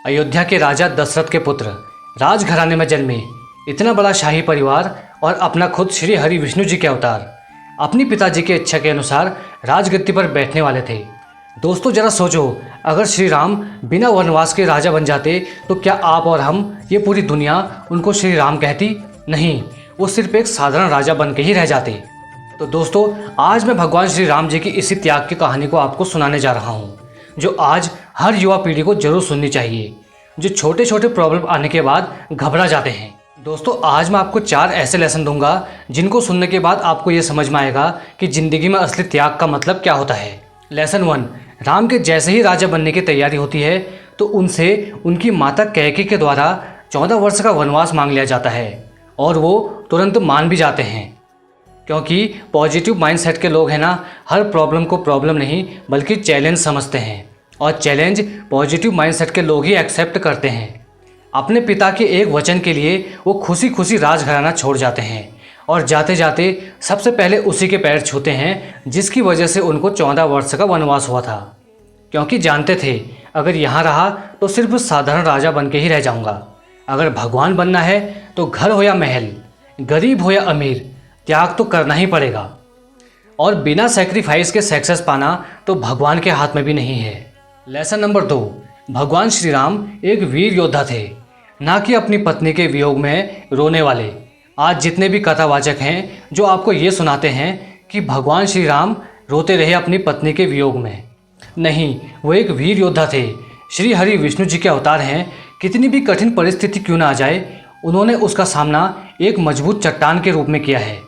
अयोध्या के राजा दशरथ के पुत्र, राजघराने में जन्मे, इतना बड़ा शाही परिवार और अपना खुद श्री हरि विष्णु जी के अवतार अपनी पिताजी की इच्छा के अनुसार राजगद्दी पर बैठने वाले थे। दोस्तों जरा सोचो, अगर श्री राम बिना वनवास के राजा बन जाते तो क्या आप और हम, ये पूरी दुनिया उनको श्री राम कहती? नहीं, वो सिर्फ एक साधारण राजा बन के ही रह जाते। तो दोस्तों आज मैं भगवान श्री राम जी की इसी त्याग की कहानी को आपको सुनाने जा रहा हूँ, जो आज हर युवा पीढ़ी को जरूर सुननी चाहिए, जो छोटे छोटे प्रॉब्लम आने के बाद घबरा जाते हैं। दोस्तों आज मैं आपको 4 ऐसे लेसन दूंगा जिनको सुनने के बाद आपको ये समझ में आएगा कि ज़िंदगी में असली त्याग का मतलब क्या होता है। लेसन 1, राम के जैसे ही राजा बनने की तैयारी होती है तो उनसे उनकी माता कैकेयी के द्वारा 14 वर्ष का वनवास मांग लिया जाता है और वो तुरंत मान भी जाते हैं, क्योंकि पॉजिटिव माइंडसेट के लोग हैं ना, हर प्रॉब्लम को प्रॉब्लम नहीं बल्कि चैलेंज समझते हैं और चैलेंज पॉजिटिव माइंडसेट के लोग ही एक्सेप्ट करते हैं। अपने पिता के एक वचन के लिए वो खुशी खुशी राजघराना छोड़ जाते हैं और जाते जाते सबसे पहले उसी के पैर छूते हैं जिसकी वजह से उनको 14 वर्ष का वनवास हुआ था, क्योंकि जानते थे अगर यहाँ रहा तो सिर्फ साधारण राजा बन के ही रह जाऊँगा। अगर भगवान बनना है तो घर हो या महल, गरीब हो या अमीर, त्याग तो करना ही पड़ेगा। और बिना सेक्रीफाइस के सक्सेस पाना तो भगवान के हाथ में भी नहीं है। लेसन नंबर 2, भगवान श्री राम एक वीर योद्धा थे, ना कि अपनी पत्नी के वियोग में रोने वाले। आज जितने भी कथावाचक हैं जो आपको ये सुनाते हैं कि भगवान श्री राम रोते रहे अपनी पत्नी के वियोग में, नहीं, वो एक वीर योद्धा थे, श्री हरि विष्णु जी के अवतार हैं। कितनी भी कठिन परिस्थिति क्यों ना आ जाए, उन्होंने उसका सामना एक मजबूत चट्टान के रूप में किया है।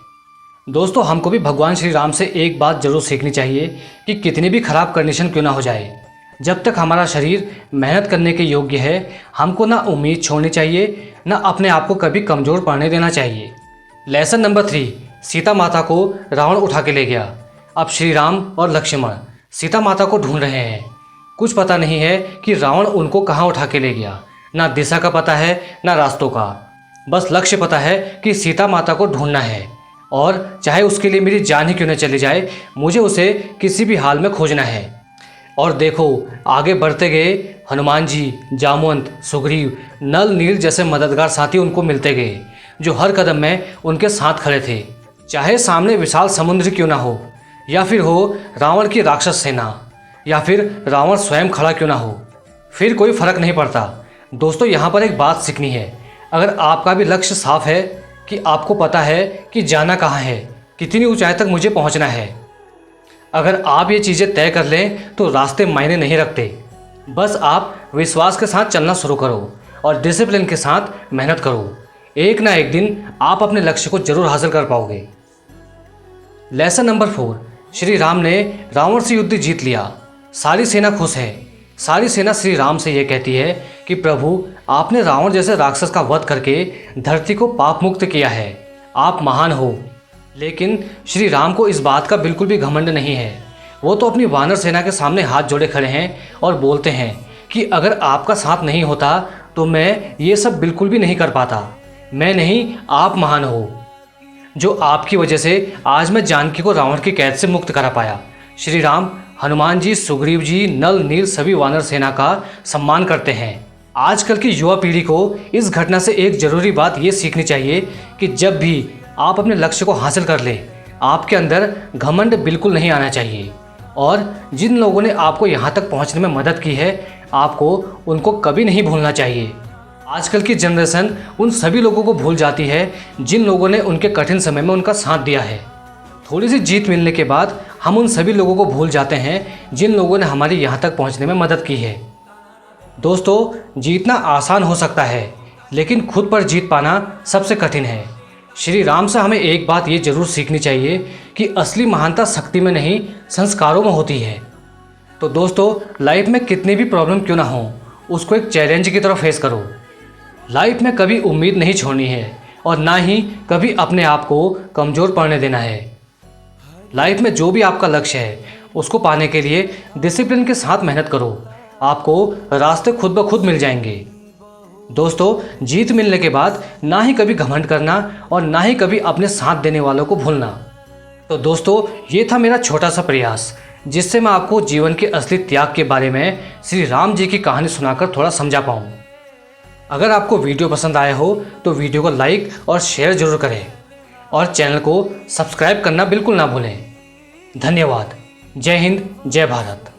दोस्तों हमको भी भगवान श्री राम से एक बात जरूर सीखनी चाहिए कि कितनी भी खराब कंडीशन क्यों ना हो जाए, जब तक हमारा शरीर मेहनत करने के योग्य है, हमको ना उम्मीद छोड़नी चाहिए, ना अपने आप को कभी कमज़ोर पड़ने देना चाहिए। लेसन नंबर 3, सीता माता को रावण उठा के ले गया। अब श्री राम और लक्ष्मण सीता माता को ढूंढ रहे हैं। कुछ पता नहीं है कि रावण उनको कहाँ उठा के ले गया, ना दिशा का पता है ना रास्तों का, बस लक्ष्य पता है कि सीता माता को ढूंढना है और चाहे उसके लिए मेरी जान ही क्यों न चली जाए, मुझे उसे किसी भी हाल में खोजना है। और देखो आगे बढ़ते गए हनुमान जी, जामवंत, सुग्रीव, नल, नील जैसे मददगार साथी उनको मिलते गए, जो हर कदम में उनके साथ खड़े थे। चाहे सामने विशाल समुद्र क्यों ना हो, या फिर हो रावण की राक्षस सेना, या फिर रावण स्वयं खड़ा क्यों ना हो, फिर कोई फर्क नहीं पड़ता। दोस्तों यहाँ पर एक बात सीखनी है, अगर आपका भी लक्ष्य साफ है कि आपको पता है कि जाना कहाँ है, कितनी ऊंचाई तक मुझे पहुँचना है, अगर आप ये चीज़ें तय कर लें तो रास्ते मायने नहीं रखते। बस आप विश्वास के साथ चलना शुरू करो और डिसिप्लिन के साथ मेहनत करो। एक ना एक दिन आप अपने लक्ष्य को जरूर हासिल कर पाओगे। लेसन नंबर 4, श्री राम ने रावण से युद्ध जीत लिया। सारी सेना खुश है। सारी सेना श्री राम से ये कहती है कि प्रभु, आपने रावण जैसे राक्षस का वध करके धरती को पाप मुक्त किया है, आप महान हो। लेकिन श्री राम को इस बात का बिल्कुल भी घमंड नहीं है। वो तो अपनी वानर सेना के सामने हाथ जोड़े खड़े हैं और बोलते हैं कि अगर आपका साथ नहीं होता तो मैं ये सब बिल्कुल भी नहीं कर पाता। मैं नहीं, आप महान हो, जो आपकी वजह से आज मैं जानकी को रावण की कैद से मुक्त करा पाया। श्री राम, हनुमान जी, सुग्रीव जी, नल, नील सभी वानर सेना का सम्मान करते हैं। आजकल की युवा पीढ़ी को इस घटना से एक ज़रूरी बात ये सीखनी चाहिए कि जब भी आप अपने लक्ष्य को हासिल कर लें, आपके अंदर घमंड बिल्कुल नहीं आना चाहिए। और जिन लोगों ने आपको यहाँ तक पहुँचने में मदद की है, आपको उनको कभी नहीं भूलना चाहिए। आजकल की जनरेशन उन सभी लोगों को भूल जाती है जिन लोगों ने उनके कठिन समय में उनका साथ दिया है। थोड़ी सी जीत मिलने के बाद हम उन सभी लोगों को भूल जाते हैं जिन लोगों ने हमारी यहाँ तक पहुँचने में मदद की है। दोस्तों जीतना आसान हो सकता है, लेकिन खुद पर जीत पाना सबसे कठिन है। श्री राम से हमें एक बात ये जरूर सीखनी चाहिए कि असली महानता शक्ति में नहीं, संस्कारों में होती है। तो दोस्तों लाइफ में कितनी भी प्रॉब्लम क्यों ना हो, उसको एक चैलेंज की तरह फेस करो। लाइफ में कभी उम्मीद नहीं छोड़नी है और ना ही कभी अपने आप को कमज़ोर पड़ने देना है। लाइफ में जो भी आपका लक्ष्य है उसको पाने के लिए डिसिप्लिन के साथ मेहनत करो, आपको रास्ते खुद ब खुद मिल जाएंगे। दोस्तों जीत मिलने के बाद ना ही कभी घमंड करना और ना ही कभी अपने साथ देने वालों को भूलना। तो दोस्तों ये था मेरा छोटा सा प्रयास जिससे मैं आपको जीवन के असली त्याग के बारे में श्री राम जी की कहानी सुनाकर थोड़ा समझा पाऊँ। अगर आपको वीडियो पसंद आया हो तो वीडियो को लाइक और शेयर जरूर करें और चैनल को सब्सक्राइब करना बिल्कुल ना भूलें। धन्यवाद। जय हिंद, जय भारत।